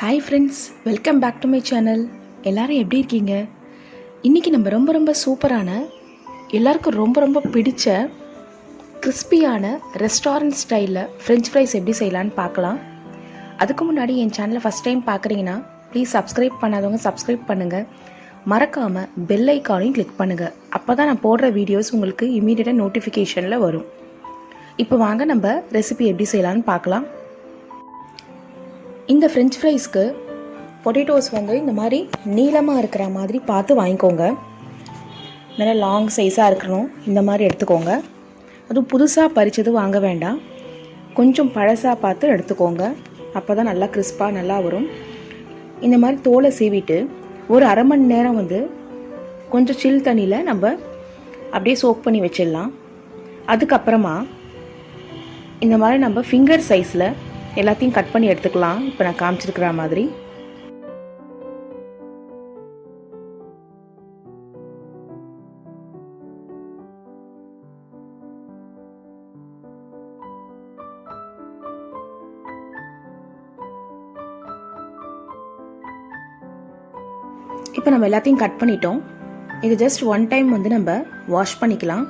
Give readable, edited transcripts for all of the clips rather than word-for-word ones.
Hi friends, welcome back to my channel. எல்லோரும் எப்படி இருக்கீங்க? இன்றைக்கி நம்ம ரொம்ப சூப்பரான, எல்லாருக்கும் ரொம்ப பிடிச்ச கிறிஸ்பியான ரெஸ்டாரண்ட் ஸ்டைலில் ஃப்ரெஞ்ச் ஃப்ரைஸ் எப்படி செய்யலான்னு பார்க்கலாம். அதுக்கு முன்னாடி என் சேனலை ஃபஸ்ட் டைம் பார்க்குறீங்கன்னா ப்ளீஸ் சப்ஸ்கிரைப் பண்ணாதவங்க சப்ஸ்கிரைப் பண்ணுங்கள். மறக்காமல் பெல் ஐக்கானையும் கிளிக் பண்ணுங்கள். அப்போ தான் நான் போடுற வீடியோஸ் உங்களுக்கு இமீடியட்டாக நோட்டிஃபிகேஷனில் வரும். இப்போ வாங்க நம்ம ரெசிபி எப்படி செய்யலான்னு பார்க்கலாம். இந்த ஃப்ரெஞ்ச் ஃப்ரைஸ்க்கு பொட்டேட்டோஸ் வந்து இந்த மாதிரி நீளமாக இருக்கிற மாதிரி பார்த்து வாங்கிக்கோங்க. நல்லா லாங் சைஸாக இருக்கணும், இந்த மாதிரி எடுத்துக்கோங்க. அதுவும் புதுசாக பறித்தது வாங்க வேண்டாம், கொஞ்சம் பழசாக பார்த்து எடுத்துக்கோங்க. அப்போ தான் நல்லா கிறிஸ்பாக நல்லா வரும். இந்த மாதிரி தோலை சீவிட்டு ஒரு அரை மணி நேரம் வந்து கொஞ்சம் சில் தண்ணியில் நம்ம அப்படியே சோக் பண்ணி வச்சிடலாம். அதுக்கப்புறமா இந்த மாதிரி நம்ம ஃபிங்கர் சைஸில் எல்லாத்தையும் கட் பண்ணி எடுத்துக்கலாம். இப்போ நான் காமிச்சிருக்கிற மாதிரி இப்போ நம்ம எல்லாத்தையும் கட் பண்ணிட்டோம். இது ஜஸ்ட் ஒன் டைம் வந்து நம்ம வாஷ் பண்ணிக்கலாம்.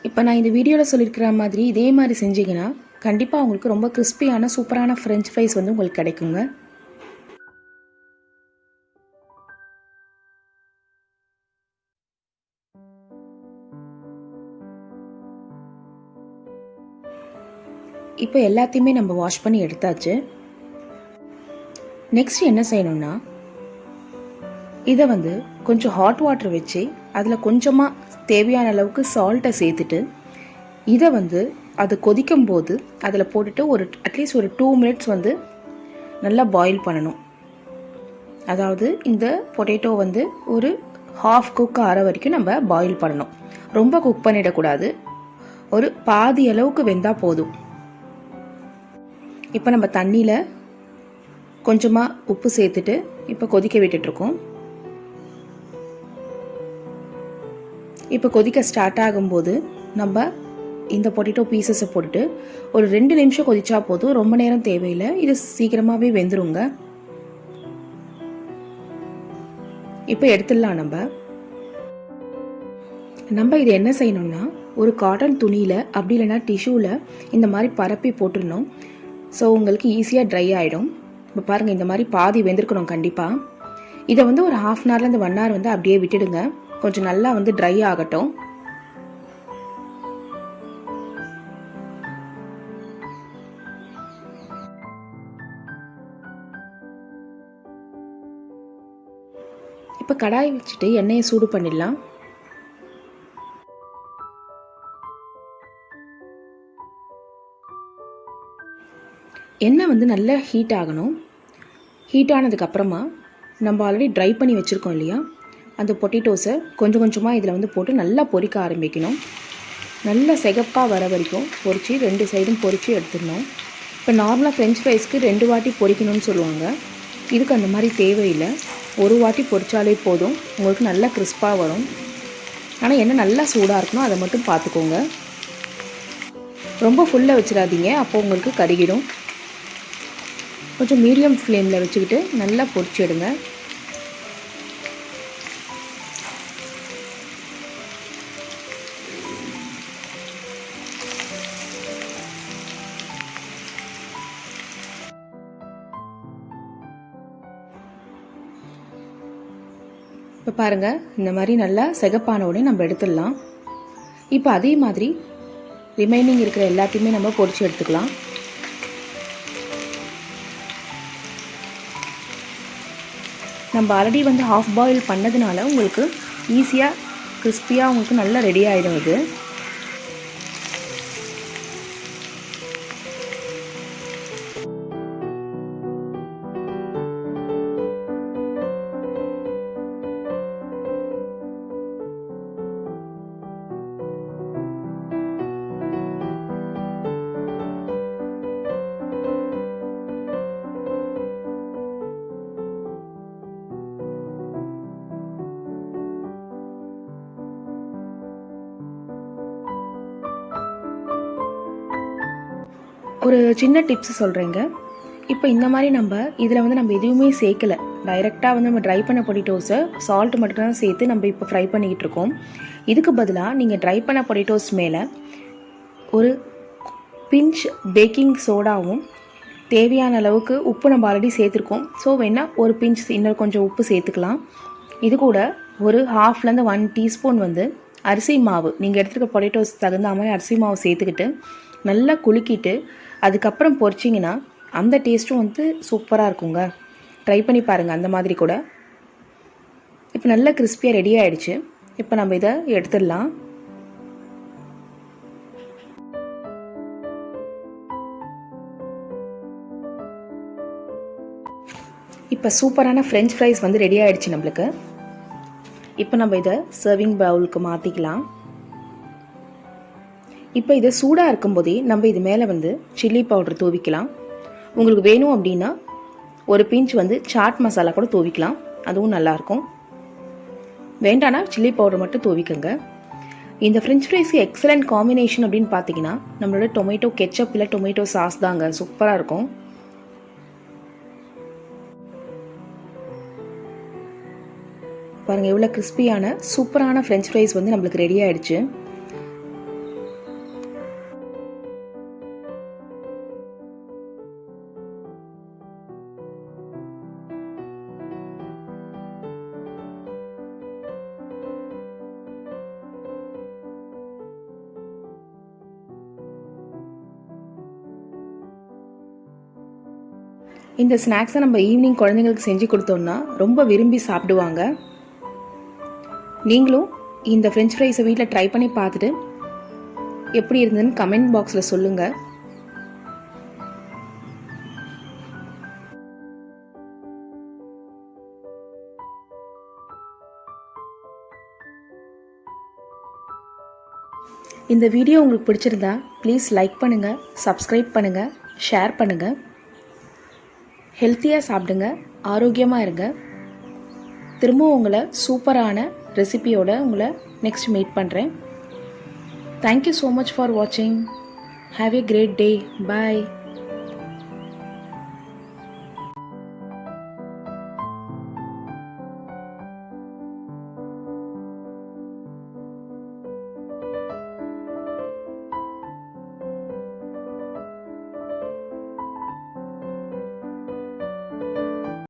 இப்போ நான் இந்த வீடியோவில் சொல்லியிருக்கிற மாதிரி இதே மாதிரி செஞ்சிங்கன்னா கண்டிப்பாக உங்களுக்கு ரொம்ப கிறிஸ்பியான சூப்பரான ஃப்ரெஞ்ச் ஃப்ரைஸ் வந்து உங்களுக்கு கிடைக்குங்க. இப்போ எல்லாத்தையுமே நம்ம வாஷ் பண்ணி எடுத்தாச்சு. நெக்ஸ்ட் என்ன செய்யணும்னா, இதை வந்து கொஞ்சம் ஹாட் வாட்டர் வச்சு அதில் கொஞ்சமாக தேவையான அளவுக்கு சால்ட்டை சேர்த்துட்டு இதை வந்து அது கொதிக்கும் போது அதில் போட்டுட்டு அட்லீஸ்ட் ஒரு 2 மினிட்ஸ் வந்து நல்லா பாயில் பண்ணணும். அதாவது இந்த பொட்டேட்டோ வந்து ஒரு ஹாஃப் குக் ஆகிற வரைக்கும் நம்ம பாயில் பண்ணணும். ரொம்ப குக் பண்ணிடக்கூடாது, ஒரு பாதி அளவுக்கு வெந்தால் போதும். இப்போ நம்ம தண்ணியில் கொஞ்சமாக உப்பு சேர்த்துட்டு இப்போ கொதிக்க விட்டுட்ருக்கோம். இப்போ கொதிக்க ஸ்டார்ட் ஆகும்போது நம்ம இந்த பொட்டேட்டோ பீசஸை போட்டுட்டு ஒரு 2 நிமிஷம் கொதிச்சா போதும், ரொம்ப நேரம் தேவையில்லை, இது சீக்கிரமாகவே வெந்துருங்க. இப்போ எடுத்துடலாம். நம்ம இது என்ன செய்யணும்னா, ஒரு காட்டன் துணியில் அப்படி இல்லைன்னா டிஷ்யூவில் இந்த மாதிரி பரப்பி போட்டுடணும். ஸோ உங்களுக்கு ஈஸியாக ட்ரை ஆகிடும். இப்போ பாருங்கள், இந்த மாதிரி பாதி வெந்திருக்கணும் கண்டிப்பாக. இதை வந்து ஒரு 1/2 அன் ஹவர்லேருந்து 1 ஹவர் வந்து அப்படியே விட்டுடுங்க, கொஞ்சம் நல்லா வந்து ட்ரை ஆகட்டும். இப்போ கடாய் வச்சுட்டு எண்ணெயை சூடு பண்ணிடலாம். எண்ணெய் வந்து நல்லா ஹீட் ஆகணும். ஹீட் ஆனதுக்கப்புறமா நம்ம ஆல்ரெடி ட்ரை பண்ணி வச்சுருக்கோம் இல்லையா, அந்த பொட்டேட்டோஸை கொஞ்சம் கொஞ்சமாக இதில் வந்து போட்டு நல்லா பொரிக்க ஆரம்பிக்கணும். நல்லா சிகப்பாக வர வரைக்கும் பொரித்து 2 சைடும் பொரித்து எடுத்துடணும். இப்போ நார்மலாக ஃப்ரெஞ்ச் ஃப்ரைஸ்க்கு 2 வாட்டி பொரிக்கணும்னு சொல்லுவாங்க. இதுக்கு அந்த மாதிரி தேவையில்லை, ஒரு வாட்டி பொரித்தாலே போதும், உங்களுக்கு நல்லா கிறிஸ்பாக வரும். ஆனால் எண்ணெய் நல்லா சூடாக இருக்கணும், அதை மட்டும் பார்த்துக்கோங்க. ரொம்ப ஃபுல்லாக வச்சிடாதீங்க, அப்போ உங்களுக்கு கருகிடும். கொஞ்சம் மீடியம் ஃப்ளேமில் வச்சுக்கிட்டு நல்லா பொரிச்சு எடுங்க. இப்போ பாருங்கள், இந்த மாதிரி நல்லா சிகப்பான உடனே நம்ம எடுத்துடலாம். இப்போ அதே மாதிரி ரிமைனிங் இருக்கிற எல்லாத்தையுமே நம்ம பொரிச்சு எடுத்துக்கலாம். நம்ம ஆல்ரெடி வந்து ஹாஃப் பாயில் பண்ணதுனால உங்களுக்கு ஈஸியாக கிறிஸ்பியாக உங்களுக்கு நல்லா ரெடி ஆகிடும். இது ஒரு சின்ன டிப்ஸ் சொல்கிறேங்க. இப்போ இந்த மாதிரி இதில் வந்து நம்ம எதுவுமே சேர்க்கலை. டைரெக்டாக வந்து நம்ம ட்ரை பண்ண பொட்டேட்டோஸை சால்ட் மட்டும் தான் சேர்த்து நம்ம இப்போ ஃப்ரை பண்ணிக்கிட்டு இருக்கோம். இதுக்கு பதிலாக நீங்கள் ட்ரை பண்ண பொட்டேட்டோஸ் மேலே ஒரு பிஞ்ச் பேக்கிங் சோடாவும் தேவையான அளவுக்கு உப்பு நம்ம ஆல்ரெடி சேர்த்துருக்கோம். ஸோ வேணால் ஒரு பிஞ்ச் இன்னும் கொஞ்சம் உப்பு சேர்த்துக்கலாம். இது கூட ஒரு 1/2 1 டீஸ்பூன் வந்து அரிசி மாவு, நீங்கள் எடுத்துருக்க பொட்டேட்டோஸ் தகுந்த மாதிரி அரிசி மாவு சேர்த்துக்கிட்டு நல்லா குலுக்கிட்டு அதுக்கப்புறம் பொரிச்சிங்கன்னா அந்த டேஸ்ட்டும் வந்து சூப்பராக இருக்குங்க. ட்ரை பண்ணி பாருங்கள் அந்த மாதிரி கூட. இப்போ நல்லா கிறிஸ்பியாக ரெடி ஆகிடுச்சு. இப்போ நம்ம இதை எடுத்துடலாம். இப்போ சூப்பரான ஃப்ரெஞ்ச் ஃப்ரைஸ் வந்து ரெடி ஆகிடுச்சு நம்மளுக்கு. இப்போ நம்ம இதை சர்விங் பவுலுக்கு மாற்றிக்கலாம். இப்போ இது சூடாக இருக்கும்போதே நம்ம இது மேலே வந்து சில்லி பவுடர் தூவிக்கலாம். உங்களுக்கு வேணும் அப்படின்னா ஒரு பிஞ்ச் வந்து சாட் மசாலா கூட தூவிக்கலாம், அதுவும் நல்லாயிருக்கும். வேண்டானா சில்லி பவுடர் மட்டும் தூவிக்கங்க. இந்த ஃப்ரெஞ்ச் ஃப்ரைஸ்க்கு எக்ஸலண்ட் காம்பினேஷன் அப்படின்னு பார்த்தீங்கன்னா நம்மளோட டொமேட்டோ கெச்சப் இல்லை டொமேட்டோ சாஸ் தாங்க. சூப்பராக இருக்கும். பாருங்கள் எவ்வளோ கிறிஸ்பியான சூப்பரான ஃப்ரெஞ்ச் ஃப்ரைஸ் வந்து நம்மளுக்கு ரெடி ஆகிடுச்சு. இந்த ஸ்நாக்ஸை நம்ம ஈவினிங் குழந்தைங்களுக்கு செஞ்சு கொடுத்தோம்னா ரொம்ப விரும்பி சாப்பிடுவாங்க. நீங்களும் இந்த ஃப்ரெஞ்ச் ஃப்ரைஸை வீட்டில் ட்ரை பண்ணி பார்த்துட்டு எப்படி இருந்ததுன்னு கமெண்ட் பாக்ஸில் சொல்லுங்கள். இந்த வீடியோ உங்களுக்கு பிடிச்சிருந்தா ப்ளீஸ் லைக் பண்ணுங்கள், சப்ஸ்கிரைப் பண்ணுங்கள், ஷேர் பண்ணுங்கள். ஹெல்த்தியாக சாப்பிடுங்க, ஆரோக்கியமாக இருங்க. திரும்பவும் உங்களை சூப்பரான ரெசிபியோட உங்களை நெக்ஸ்ட் மீட் பண்ணுறேன். தேங்க்யூ ஸோ மச் ஃபார் வாட்சிங். Have a great day. Bye.